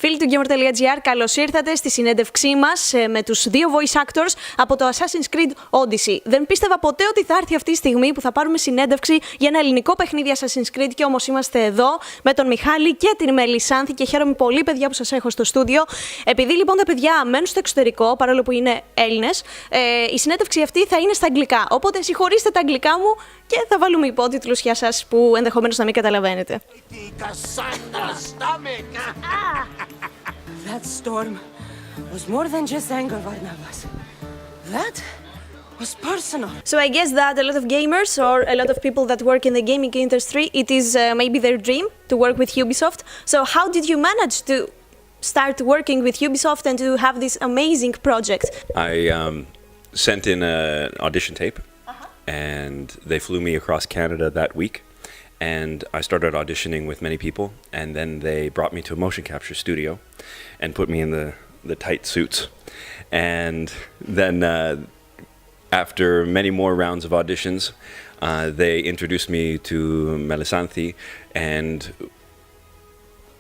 Φίλοι του Gamer.gr, καλώς ήρθατε στη συνέντευξή μας με τους δύο voice actors από το Assassin's Creed Odyssey. Δεν πίστευα ποτέ ότι θα έρθει αυτή η στιγμή που θα πάρουμε συνέντευξη για ένα ελληνικό παιχνίδι Assassin's Creed και όμως είμαστε εδώ με τον Μιχάλη και την Μελισάνθη και χαίρομαι πολύ, παιδιά, που σας έχω στο στούντιο. Επειδή λοιπόν τα παιδιά μένουν στο εξωτερικό, παρόλο που είναι Έλληνες, η συνέντευξη αυτή θα είναι στα αγγλικά. Οπότε συγχωρήστε τα αγγλικά μου και θα βάλουμε υπότιτλους για σας που ενδεχομένως να μην καταλαβαίνετε. That storm was more than just anger, Varnavas. That was personal. So I guess that a lot of gamers or a lot of people that work in the gaming industry, it is maybe their dream to work with Ubisoft. So how did you manage to start working with Ubisoft and to have this amazing project? I sent in an audition tape, and they flew me across Canada that week. And I started auditioning with many people, and then they brought me to a motion capture studio and put me in the tight suits. And then after many more rounds of auditions, they introduced me to Melisanthi, and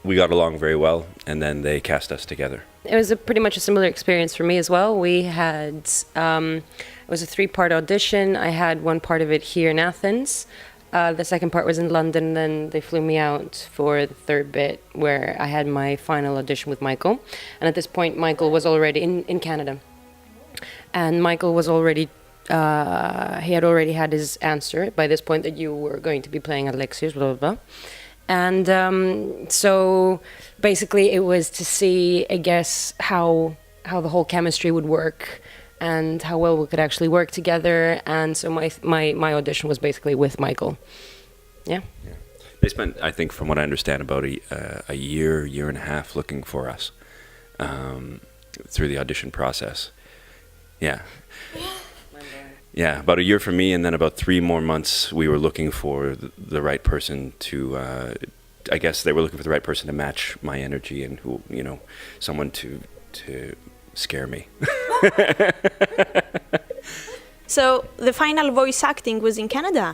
we got along very well, and then they cast us together. It was pretty much a similar experience for me as well. We had, it was a 3-part audition. I had one part of it here in Athens. The second part was in London, then they flew me out for the third bit where I had my final audition with Michael. And at this point, Michael was already in Canada. And Michael was already, he had already had his answer by this point that you were going to be playing Alexios, blah, blah, blah. And so basically it was to see, I guess, how the whole chemistry would work and how well we could actually work together. And so my audition was basically with Michael. Yeah. They spent, I think, from what I understand, about a year and a half looking for us through the audition process. Yeah. Yeah, about a year for me, and then about 3 more months we were looking for the right person to, I guess they were looking for the right person to match my energy and who, you know, someone to scare me. So the final voice acting was in Canada?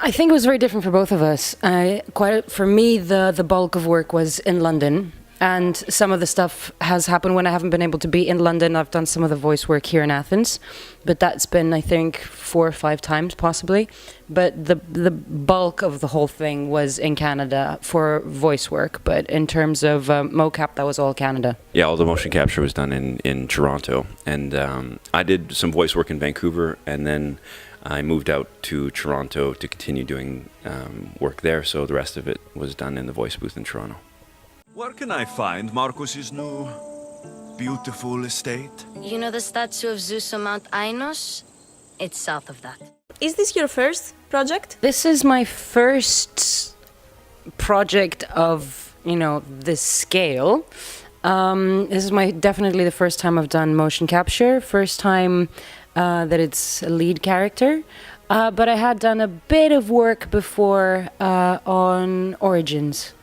I think it was very different for both of us. For me, the bulk of work was in London, and some of the stuff has happened when I haven't been able to be in London. I've done some of the voice work here in Athens, but that's been, I think, 4 or 5 times possibly. But the bulk of the whole thing was in Canada for voice work. But in terms of mocap, that was all Canada. Yeah, all the motion capture was done in Toronto, and I did some voice work in Vancouver, and then I moved out to Toronto to continue doing work there. So the rest of it was done in the voice booth in Toronto. Where can I find Marcos's new beautiful estate? You know the statue of Zeus on Mount Ainos? It's south of that. Is this your first project? This is my first project of, you know, this scale. This is definitely the first time I've done motion capture. First time that it's a lead character. But I had done a bit of work before on Origins.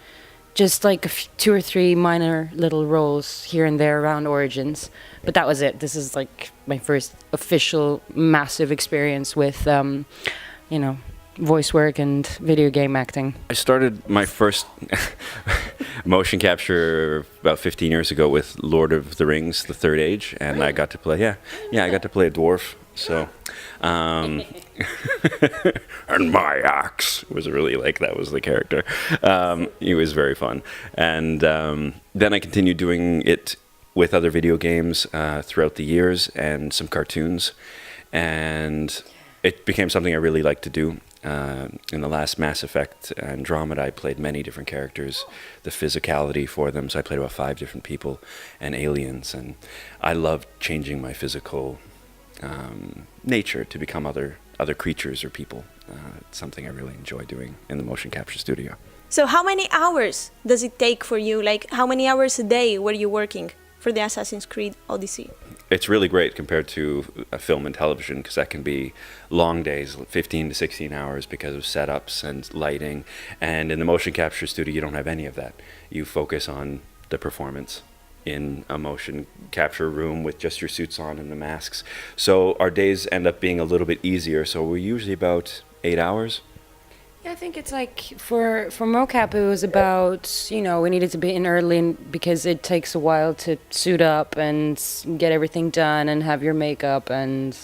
Just like 2 or 3 minor little roles here and there around Origins. But that was it. This is like my first official massive experience with, you know, voice work and video game acting. I started my first motion capture about 15 years ago with Lord of the Rings, The Third Age, and I got to play, I got to play a dwarf. So, and my axe was really like, that was the character. It was very fun. And then I continued doing it with other video games throughout the years and some cartoons. And it became something I really liked to do. In the last Mass Effect Andromeda, I played many different characters, the physicality for them. So I played about 5 different people and aliens. And I loved changing my physical nature to become other creatures or people. It's something I really enjoy doing in the motion capture studio. So how many hours does it take for you? Like, how many hours a day were you working for the Assassin's Creed Odyssey? It's really great compared to a film and television, because that can be long days, 15 to 16 hours because of setups and lighting. And in the motion capture studio, you don't have any of that. You focus on the performance in a motion capture room with just your suits on and the masks. So our days end up being a little bit easier. So we're usually about 8 hours. Yeah, I think it's like for mocap, it was about, we needed to be in early because it takes a while to suit up and get everything done and have your makeup and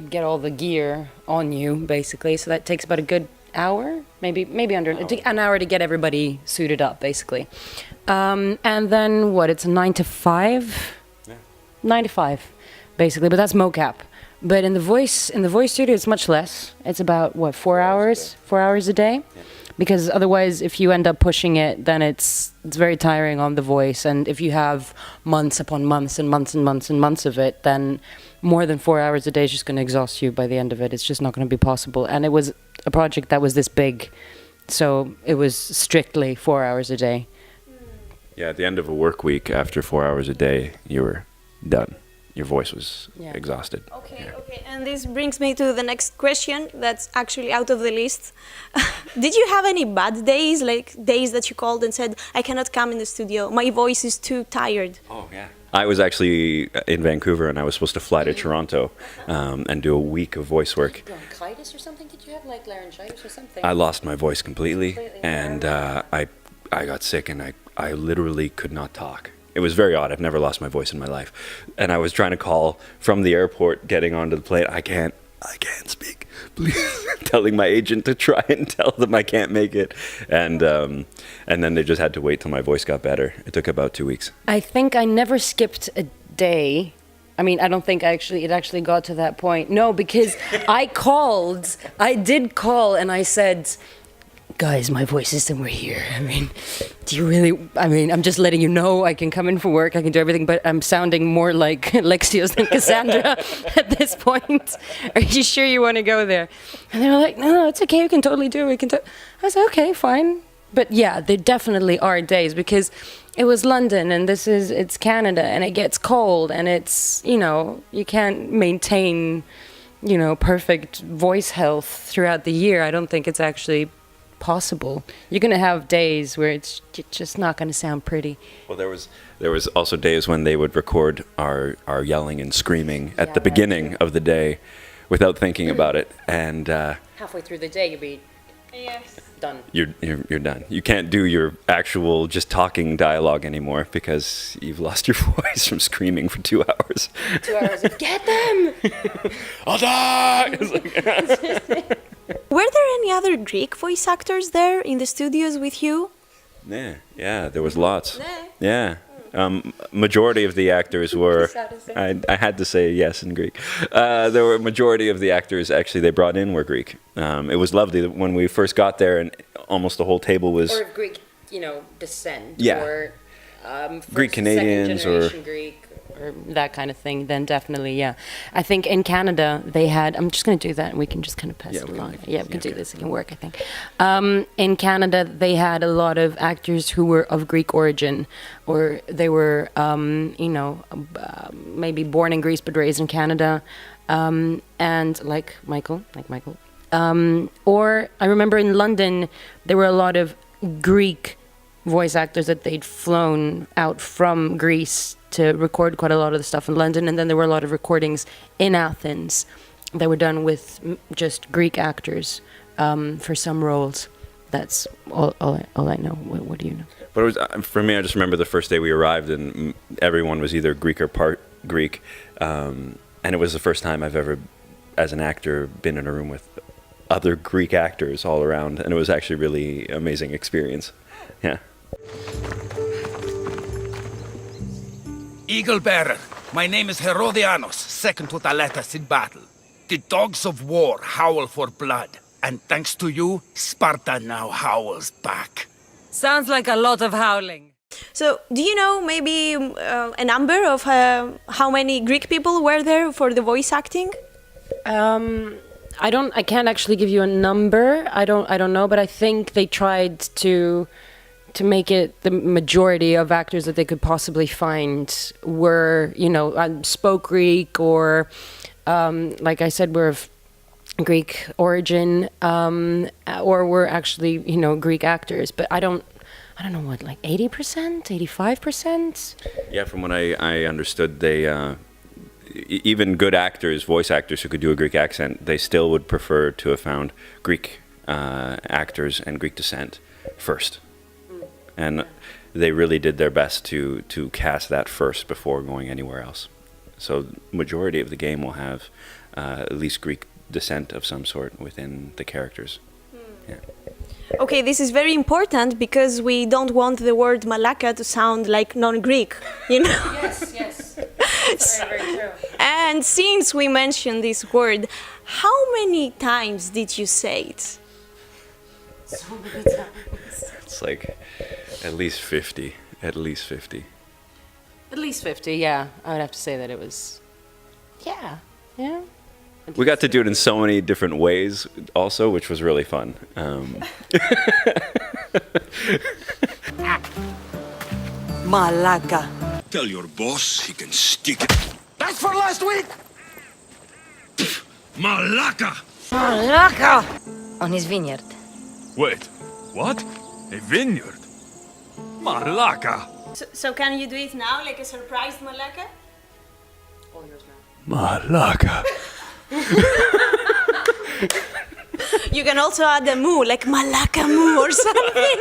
get all the gear on you, basically. So that takes about a good hour, maybe under an hour to get everybody suited up, basically. And then it's a 9 to 5? Yeah. 9 to 5, basically, but that's mocap. But in the voice studio, it's much less. It's about 4 hours? 4 hours a day? Yeah. Because otherwise, if you end up pushing it, then it's very tiring on the voice. And if you have months upon months and months and months and months of it, then more than 4 hours a day is just going to exhaust you by the end of it. It's just not going to be possible. And it was a project that was this big, so it was strictly 4 hours a day. Yeah, at the end of a work week, after 4 hours a day, you were done. Your voice was exhausted. Okay. And this brings me to the next question that's actually out of the list. Did you have any bad days, like days that you called and said, I cannot come in the studio, my voice is too tired? Oh, yeah. I was actually in Vancouver and I was supposed to fly to Toronto and do a week of voice work. Bronchitis or something? Did you have like laryngitis or something? I lost my voice completely and I got sick and I literally could not talk. It was very odd. I've never lost my voice in my life. And I was trying to call from the airport, getting onto the plane. I can't speak. Please. Telling my agent to try and tell them I can't make it. And then they just had to wait till my voice got better. It took about 2 weeks. I think I never skipped a day. I mean, I don't think it actually got to that point. No, because I did call and I said, guys, my voice is somewhere here. I mean, I'm just letting you know I can come in for work, I can do everything, but I'm sounding more like Alexios than Kassandra at this point. Are you sure you want to go there? And they were like, no, it's okay, we can totally do it. I was like, okay, fine. But yeah, there definitely are days because it was London and it's Canada and it gets cold and it's, you can't maintain, perfect voice health throughout the year. I don't think it's actually possible. You're going to have days where it's just not going to sound pretty. Well, there was also days when they would record our yelling and screaming at the beginning of the day without thinking about it, and halfway through the day you'll be done. You're done. You can't do your actual just talking dialogue anymore because you've lost your voice from screaming for 2 hours. 2 hours of, get them! I'll die! Were there any other Greek voice actors there in the studios with you? Yeah, there was lots. Yeah. Majority of the actors were, I had to say yes in Greek. There were majority of the actors actually they brought in were Greek. It was lovely that when we first got there and almost the whole table was... Or of Greek, descent. Yeah. Or Greek Canadians or... Greek. Or that kind of thing, then definitely, yeah. I think in Canada they had, I'm just going to do that and we can just kind of pass it along. We can do this, it can work, I think. In Canada they had a lot of actors who were of Greek origin, or they were, maybe born in Greece but raised in Canada, and like Michael. Or I remember in London there were a lot of Greek voice actors that they'd flown out from Greece to record quite a lot of the stuff in London, and then there were a lot of recordings in Athens that were done with just Greek actors for some roles. That's all I know. What do you know? But it was, for me, I just remember the first day we arrived and everyone was either Greek or part Greek, and it was the first time I've ever, as an actor, been in a room with other Greek actors all around, and it was actually a really amazing experience. Yeah. Eagle Bearer, my name is Herodianos, second to Thaletas in battle. The dogs of war howl for blood, and thanks to you, Sparta now howls back. Sounds like a lot of howling. So, do you know maybe a number of how many Greek people were there for the voice acting? I can't actually give you a number. I don't know, but I think they tried to make it the majority of actors that they could possibly find were, spoke Greek or, like I said, were of Greek origin, or were actually, Greek actors. But I don't know what, like 80%, 85%? Yeah, from what I understood, they, even good actors, voice actors who could do a Greek accent, they still would prefer to have found Greek actors and Greek descent first. And they really did their best to cast that first before going anywhere else. So majority of the game will have at least Greek descent of some sort within the characters. Yeah. Okay, this is very important because we don't want the word Malaka to sound like non-Greek, you know? Yes, yes. Very, very true. And since we mentioned this word, how many times did you say it? So many times. It's like at least 50. At least 50. At least 50, yeah. I would have to say that it was, yeah. We got to do it in so many different ways also, which was really fun. Malaka. Tell your boss he can stick it. That's for last week! Malaka! Malaka! On his vineyard. Wait, what? A vineyard? Malaka! So can you do it now, like a surprised Malaka? All yours now. Malaka! You can also add a moo, like Malaka moo or something.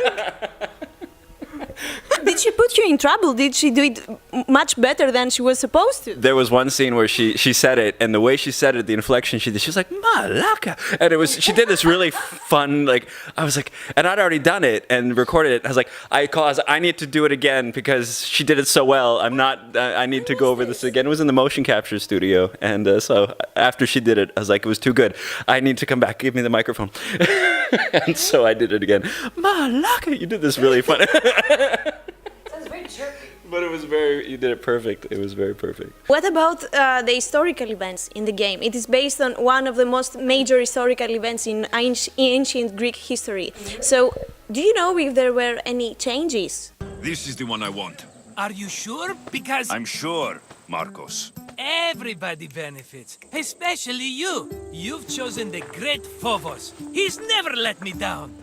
Did she put you in trouble? Did she do it much better than she was supposed to? There was one scene where she said it, and the way she said it, the inflection she did, she was like, Malaka! And she did this really fun, like, I was like, and I'd already done it and recorded it. I was like, I need to do it again because she did it so well. I need to go over this again. It was in the motion capture studio. And so after she did it, I was like, it was too good. I need to come back. Give me the microphone. And so I did it again. Malaka! You did this really fun. Sounds very jerky. But you did it perfect. It was very perfect. What about the historical events in the game? It is based on one of the most major historical events in ancient Greek history. So, do you know if there were any changes? This is the one I want. Are you sure? Because I'm sure, Marcos. everybody benefits, especially you. You've chosen the great Phobos. He's never let me down.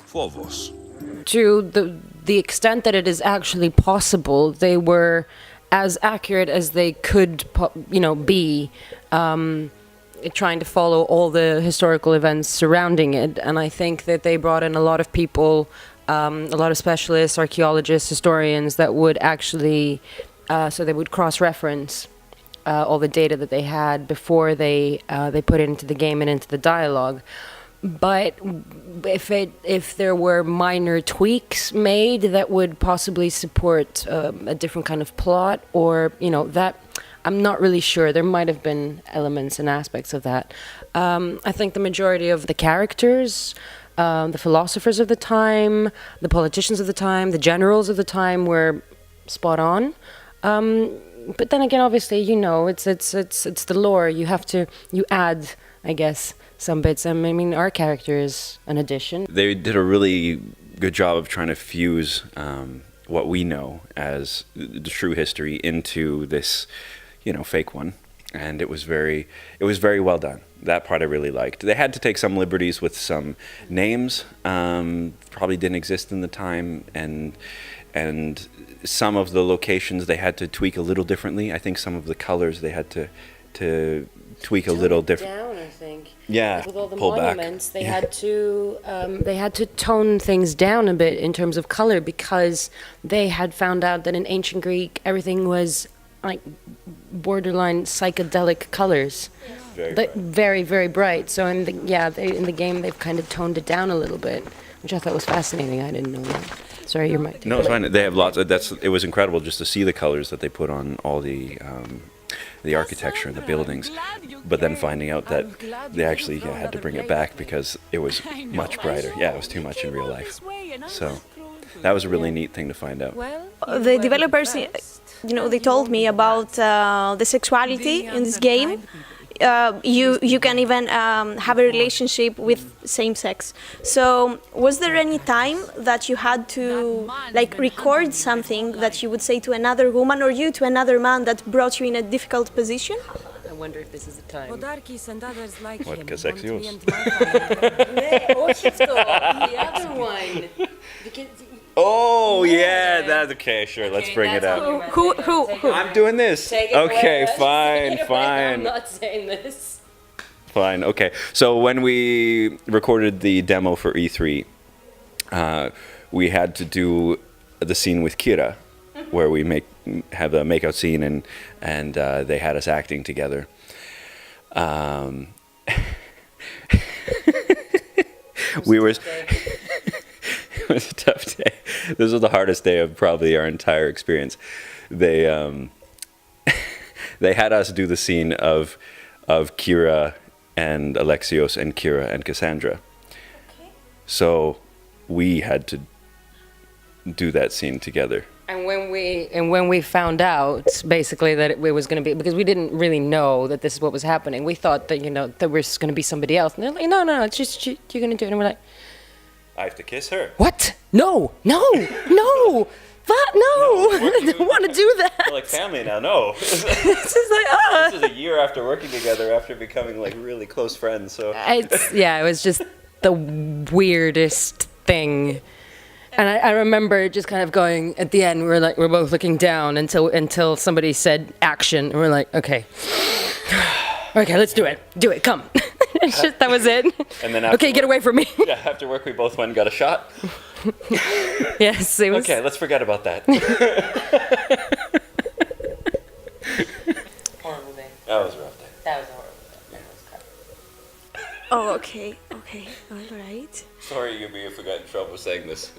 Phobos. To the extent that it is actually possible, they were as accurate as they could, be, trying to follow all the historical events surrounding it. And I think that they brought in a lot of people, a lot of specialists, archaeologists, historians that would actually, so they would cross-reference all the data that they had before they put it into the game and into the dialogue. But if there were minor tweaks made that would possibly support a different kind of plot, or that, I'm not really sure. There might have been elements and aspects of that. I think the majority of the characters, the philosophers of the time, the politicians of the time, the generals of the time were spot on. But then again, obviously, it's the lore. You add, I guess, some bits. I mean, our character is an addition. They did a really good job of trying to fuse what we know as the true history into this, fake one, and it was very well done. That part I really liked. They had to take some liberties with some names, probably didn't exist in the time, and some of the locations they had to tweak a little differently. I think some of the colors they had to tweak a little different. Down, I think. Yeah, with all the pull monuments, back. they had to tone things down a bit in terms of color, because they had found out that in ancient Greek everything was like borderline psychedelic colors. Very, very bright. So in the game they've kind of toned it down a little bit, which I thought was fascinating. I didn't know that. Sorry, your mic. No, it's fine. They have lots. It was incredible just to see the colors that they put on all the architecture and the buildings, but then finding out that they actually had to bring it back because it was much brighter. Yeah, it was too much in real life. So that was a really neat thing to find out. The developers, they told me about the sexuality in this game. You can even have a relationship with same sex. So was there any time that you had to record something that you would say to another woman, or you to another man, that brought you in a difficult position? I wonder if this is the time. What, Alexios? The other one. Oh yeah, that's okay. Sure, let's bring it up. Who? I'm doing this. Take it Okay, away. fine, I'm fine. not saying this. Fine. Okay. So when we recorded the demo for E3, we had to do the scene with Kira, where we have a makeout scene, and they had us acting together. We were. It was a tough day. This was the hardest day of probably our entire experience. They they had us do the scene of Kira and Alexios and Kira and Kassandra. Okay. So we had to do that scene together. And when we found out basically that it was going to be, because we didn't really know that this is what was happening. We thought that there was going to be somebody else. And they're like, no, it's just you're going to do it. And we're like, I have to kiss her. What? No. What? No. I don't want to do that. We're like family now. No. This is like, This is a year after working together, after becoming like really close friends. So it was just the weirdest thing. And I remember just kind of going at the end. We're both looking down until somebody said action, and we're like, okay, let's do it. Do it. Come. It's just, that was it. And then okay, get away from me. Yeah, after work we both went and got a shot. Yes, it was. Okay, let's forget about that. Horrible day. That was a rough day. That was a horrible day. Oh, okay, all right. Sorry, Yumi, if we got in trouble saying this.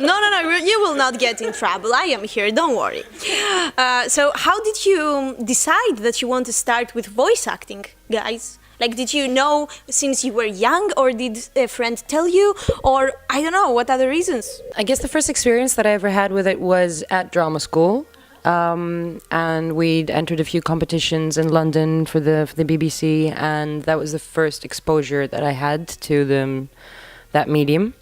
No, you will not get in trouble. I am here, don't worry. So how did you decide that you want to start with voice acting, guys? Like, did you know since you were young, or did a friend tell you, or I don't know, what other reasons? I guess the first experience that I ever had with it was at drama school. And we'd entered a few competitions in London for the BBC, and that was the first exposure that I had to that medium.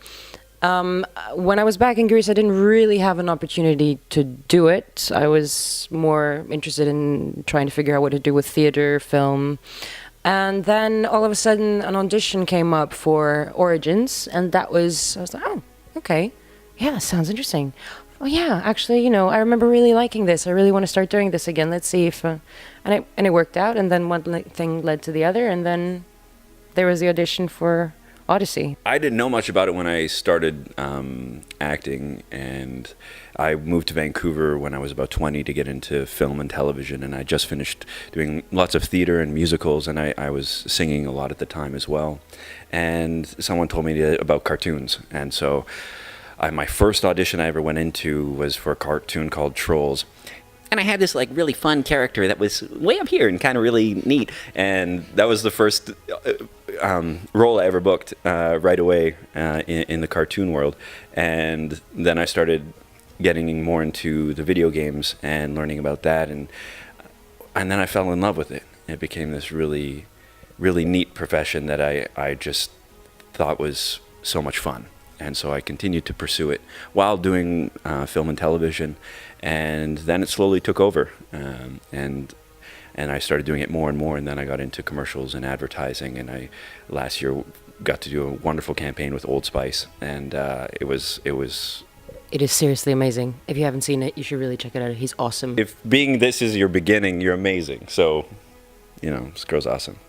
When I was back in Greece, I didn't really have an opportunity to do it. I was more interested in trying to figure out what to do with theater, film. And then all of a sudden an audition came up for Origins, and I was like, oh, okay. Yeah, sounds interesting. Oh yeah, actually, I remember really liking this. I really want to start doing this again. Let's see if, and it worked out. And then one thing led to the other, and then there was the audition for Odyssey. I didn't know much about it when I started acting, and I moved to Vancouver when I was about 20 to get into film and television, and I just finished doing lots of theater and musicals, and I was singing a lot at the time as well. And someone told me about cartoons, and so my first audition I ever went into was for a cartoon called Trolls. And I had this like really fun character that was way up here and kind of really neat. And that was the first role I ever booked right away in the cartoon world. And then I started getting more into the video games and learning about that. And then I fell in love with it. It became this really, really neat profession that I just thought was so much fun. And so I continued to pursue it while doing film and television, and then it slowly took over, and I started doing it more and more, and then I got into commercials and advertising, and I last year got to do a wonderful campaign with Old Spice, and it was. It is seriously amazing. If you haven't seen it, you should really check it out. He's awesome. If being this is your beginning, you're amazing. So, this girl's awesome.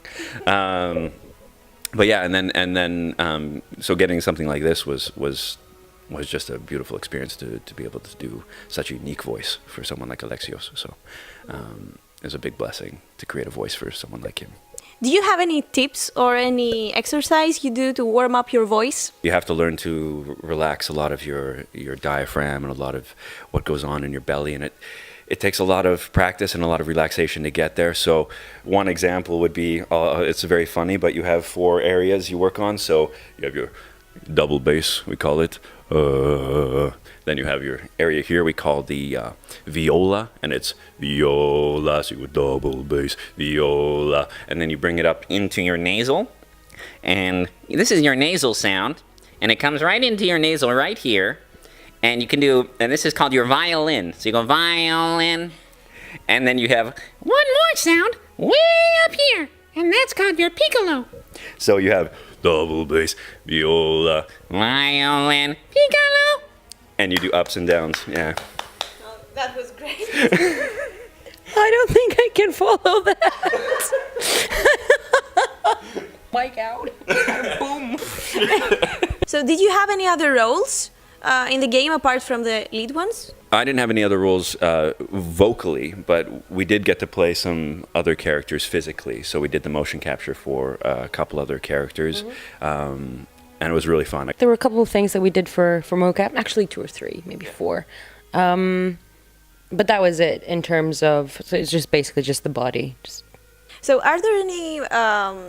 But yeah, and then so getting something like this was just a beautiful experience to be able to do such a unique voice for someone like Alexios. So it's a big blessing to create a voice for someone like him. Do you have any tips or any exercise you do to warm up your voice? You have to learn to relax a lot of your diaphragm and a lot of what goes on in your belly, and it takes a lot of practice and a lot of relaxation to get there. So one example would be, it's very funny, but you have 4 areas you work on. So you have your double bass, we call it. Then you have your area here we call the viola, and it's viola, so you go double bass, viola. And then you bring it up into your nasal, and this is your nasal sound, and it comes right into your nasal right here. And you can do, and this is called your violin. So you go violin, and then you have one more sound way up here, and that's called your piccolo. So you have double bass, viola, violin, piccolo, and you do ups and downs. Yeah. Oh, that was great. I don't think I can follow that. mic out. Boom. So did you have any other roles in the game apart from the lead ones? I didn't have any other roles vocally, but we did get to play some other characters physically. So we did the motion capture for a couple other characters, and it was really fun. There were a couple of things that we did for mocap, actually 2 or 3, maybe 4. But that was it in terms of, so it's just basically just the body. So are there any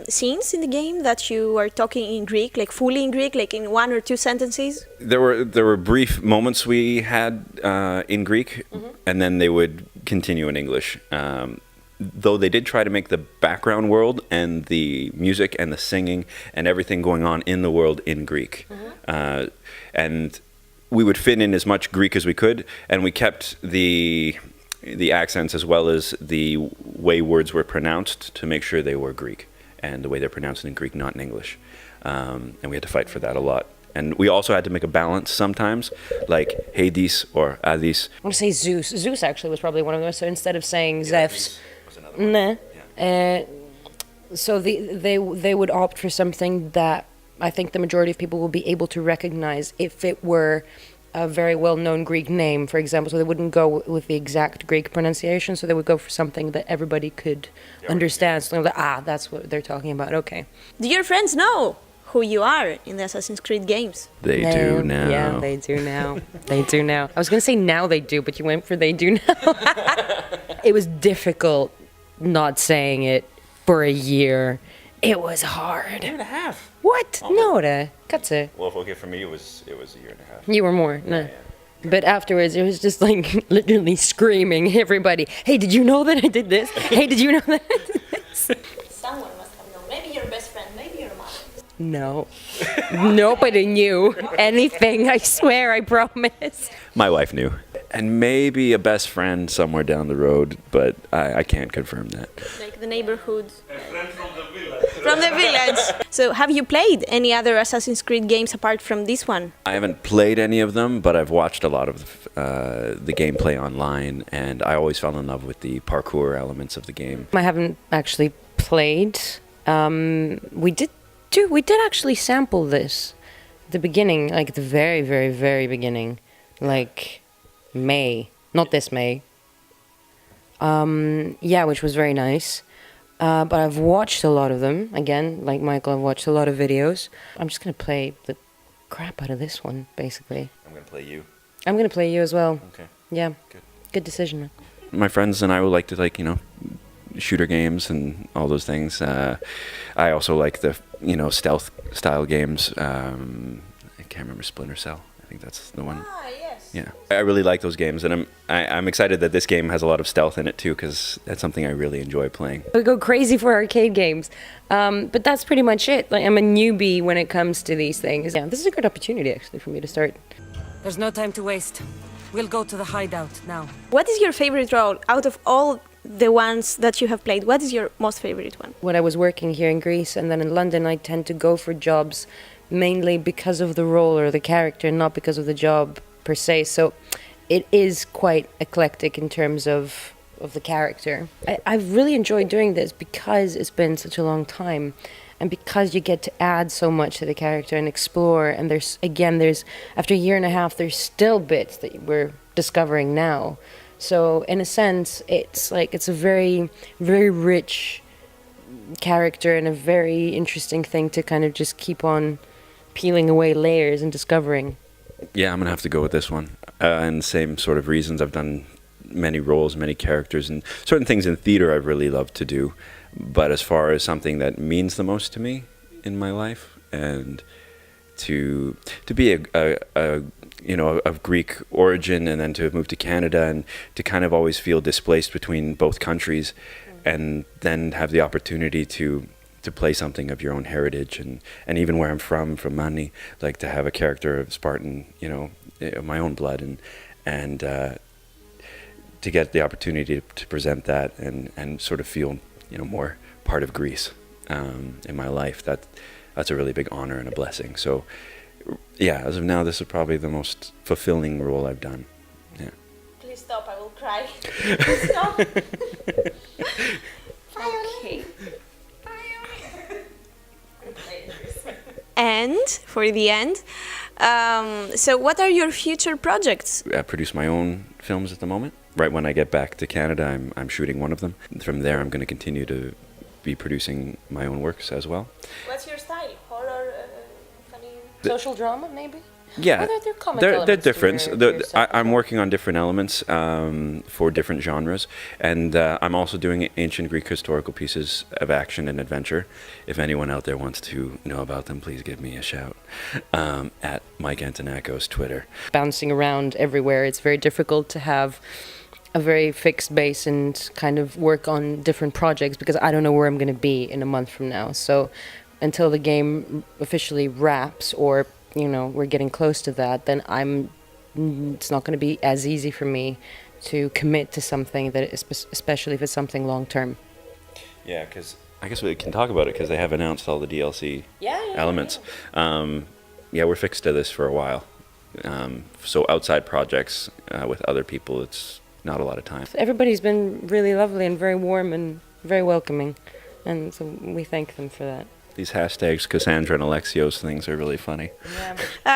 scenes in the game that you are talking in Greek, like fully in Greek, like in 1 or 2 sentences? There were brief moments we had in Greek, and then they would continue in English. Though they did try to make the background world and the music and the singing and everything going on in the world in Greek. And we would fit in as much Greek as we could, and we kept the accents as well as the way words were pronounced to make sure they were Greek, and the way they're pronounced in Greek, not in English. And we had to fight for that a lot. And we also had to make a balance sometimes, like Hades or Adis. I want to say Zeus. Zeus actually was probably one of those. So instead of saying Zeus, nah. So they would opt for something that I think the majority of people will be able to recognize if it were a very well-known Greek name, for example. So they wouldn't go with the exact Greek pronunciation. So they would go for something that everybody could understand. So like, that's what they're talking about. Okay. Do your friends know who you are in the Assassin's Creed games? They do now. Yeah, they do now. They do now. I was going to say now they do, but you went for they do now. It was difficult not saying it for a year. It was hard. 1.5. What? No, katse. Well, okay, for me it was a year and a half. You were more, no. But afterwards, it was just like literally screaming everybody. Hey, did you know that I did this? Hey, did you know that I did this? Someone must have known. Maybe your best friend, maybe your mother. No. Nobody knew anything, I swear, I promise. My wife knew. And maybe a best friend somewhere down the road, but I can't confirm that. Like the neighborhood. A friend from the village. From the village. So have you played any other Assassin's Creed games apart from this one? I haven't played any of them, but I've watched a lot of the gameplay online, and I always fell in love with the parkour elements of the game. I haven't actually played. We did actually sample this at the beginning, like the very, very, very beginning, like May, not this May. Yeah, which was very nice. But I've watched a lot of them. Again, like Michael, I've watched a lot of videos. I'm just going to play the crap out of this one, basically. I'm going to play you. I'm going to play you as well. Okay. Yeah. Good decision, man. My friends and I would like to, shooter games and all those things. I also like the, stealth style games. I can't remember Splinter Cell. I think that's the one. Yes. Yeah, I really like those games, and I'm excited that this game has a lot of stealth in it too, because that's something I really enjoy playing. We go crazy for arcade games, but that's pretty much it. Like, I'm a newbie when it comes to these things. Yeah, this is a good opportunity actually for me to start. There's no time to waste. We'll go to the hideout now. What is your favorite role out of all the ones that you have played? What is your most favorite one? When I was working here in Greece and then in London, I tend to go for jobs mainly because of the role or the character, not because of the job per se. So it is quite eclectic in terms of the character. I've really enjoyed doing this because it's been such a long time, and because you get to add so much to the character and explore. And there's after a year and a half, there's still bits that we're discovering now. So in a sense, it's a very, very rich character and a very interesting thing to kind of just keep on peeling away layers and discovering. Yeah, I'm gonna have to go with this one, and the same sort of reasons. I've done many roles, many characters, and certain things in theater I've really loved to do. But as far as something that means the most to me in my life, and to be of Greek origin, and then to have moved to Canada, and to kind of always feel displaced between both countries, and then have the opportunity to play something of your own heritage, and even where I'm from Mani, like to have a character of Spartan, of my own blood, and to get the opportunity to present that and sort of feel more part of Greece in my life. That's a really big honor and a blessing. So yeah, as of now, this is probably the most fulfilling role I've done. Yeah. Please stop, I will cry. Please stop. Okay. end, so what are your future projects? I produce my own films at the moment. Right when I get back to Canada, I'm shooting one of them. From there, I'm going to continue to be producing my own works as well. What's your style? Horror, funny? Social drama, maybe? Yeah, Or they're comic they're elements different. to your I'm working on different elements for different genres, and I'm also doing ancient Greek historical pieces of action and adventure. If anyone out there wants to know about them, please give me a shout at Mike Antonako's Twitter. Bouncing around everywhere, it's very difficult to have a very fixed base and kind of work on different projects because I don't know where I'm going to be in a month from now. So until the game officially wraps or we're getting close to that, then it's not going to be as easy for me to commit to something that is, especially if it's something long term. Yeah, because I guess we can talk about it because they have announced all the DLC elements. Yeah, we're fixed to this for a while. So outside projects with other people, it's not a lot of time. Everybody's been really lovely and very warm and very welcoming, and so we thank them for that. These hashtags Kassandra and Alexios things are really funny.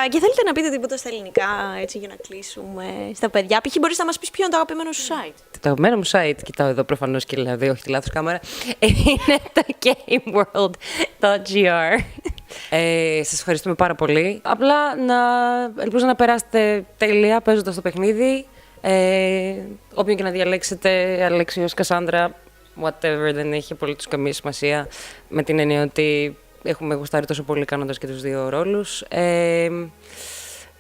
Και θέλετε να πείτε τίποτα στα ελληνικά, έτσι, για να κλείσουμε στα παιδιά? Π.χ. μπορείς να μας πεις ποιο είναι το αγαπημένο σου site? Το αγαπημένο μου site, κοιτάω εδώ προφανώς και δηλαδή, όχι τη λάθος κάμερα, είναι το gameworld.gr. Σας ευχαριστούμε πάρα πολύ. Απλά ελπίζω να περάσετε τέλεια παίζοντας το παιχνίδι. Όποιον και να διαλέξετε, Alexios Kassandra, whatever, δεν έχει απολύτως καμία σημασία, με την έννοια ότι έχουμε γουστάρει τόσο πολύ κάνοντας και τους δύο ρόλους.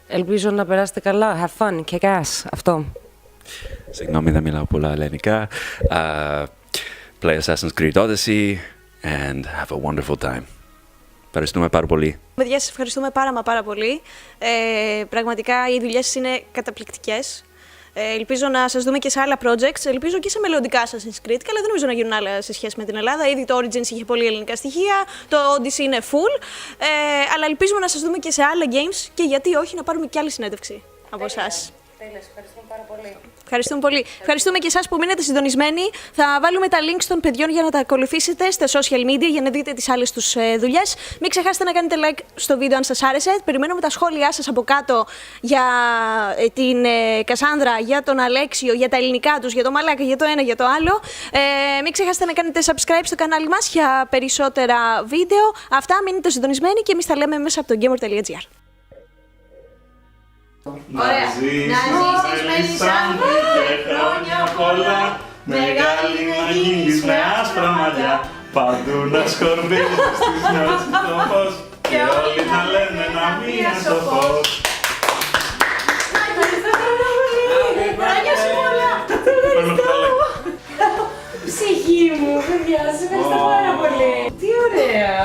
Ελπίζω να περάσετε καλά. Have fun, kick ass. Αυτό. Συγγνώμη, δεν μιλάω πολλά ελληνικά. Play Assassin's Creed Odyssey and have a wonderful time. Ευχαριστούμε πάρα πολύ. Παιδιά, σας ευχαριστούμε πάρα πολύ. Πραγματικά οι δουλειές σας είναι καταπληκτικές. Ελπίζω να σας δούμε και σε άλλα projects, ελπίζω και σε μελλοντικά Assassin's Creed, αλλά δεν νομίζω να γίνουν άλλα σε σχέση με την Ελλάδα. Ήδη το Origins είχε πολύ ελληνικά στοιχεία, το Odyssey είναι full, αλλά ελπίζουμε να σας δούμε και σε άλλα games και γιατί όχι να πάρουμε και άλλη συνέντευξη από εσάς. Τέλεια, ευχαριστούμε πάρα πολύ. Ευχαριστούμε πολύ. Ευχαριστούμε και εσάς που μείνετε συντονισμένοι. Θα βάλουμε τα links των παιδιών για να τα ακολουθήσετε στα social media για να δείτε τις άλλες τους δουλειές. Μην ξεχάσετε να κάνετε like στο βίντεο αν σας άρεσε. Περιμένουμε τα σχόλιά σας από κάτω για την Κασάνδρα, για τον Αλέξιο, για τα ελληνικά τους, για το μαλάκα, για το ένα, για το άλλο. Μην ξεχάσετε να κάνετε subscribe στο κανάλι μας για περισσότερα βίντεο. Αυτά, μείνετε συντονισμένοι και εμείς τα λέμε μέσα από το gamer.gr. Ωραία. Να ζήσεις Μελισσάνδρη και χρόνια πολλά, μεγάλη να γίνεις με άσπρα μαλλιά, παντού να σκορπίζεις στις νιώσεις το φως και όλοι να λένε να μην σοφός. Χρόνια σου πολλά! Ψυχή μου, παιδιά, σας ευχαριστώ πάρα πολύ. Τι ωραία!